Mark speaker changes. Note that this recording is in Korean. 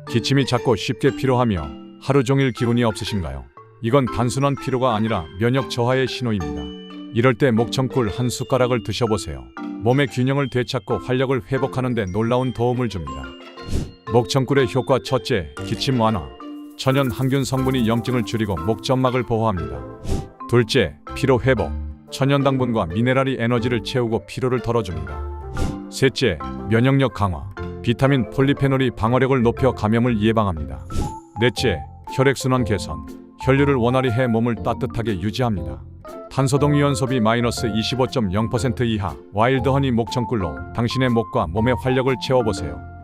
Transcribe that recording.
Speaker 1: 기침이 잦고 쉽게 피로하며 하루 종일 기운이 없으신가요? 이건 단순한 피로가 아니라 면역 저하의 신호입니다. 이럴 때 목청꿀 한 숟가락을 드셔보세요. 몸의 균형을 되찾고 활력을 회복하는 데 놀라운 도움을 줍니다. 목청꿀의 효과 첫째, 기침 완화. 천연 항균 성분이 염증을 줄이고 목점막을 보호합니다. 둘째, 피로 회복. 천연 당분과 미네랄이 에너지를 채우고 피로를 덜어줍니다. 셋째, 면역력 강화. 비타민 폴리페놀이 방어력을 높여 감염을 예방합니다. 넷째, 혈액순환 개선. 혈류를 원활히 해 몸을 따뜻하게 유지합니다. 탄소동위원 소비 -25.0% 이하 와일드 허니 목청꿀로 당신의 목과 몸의 활력을 채워보세요.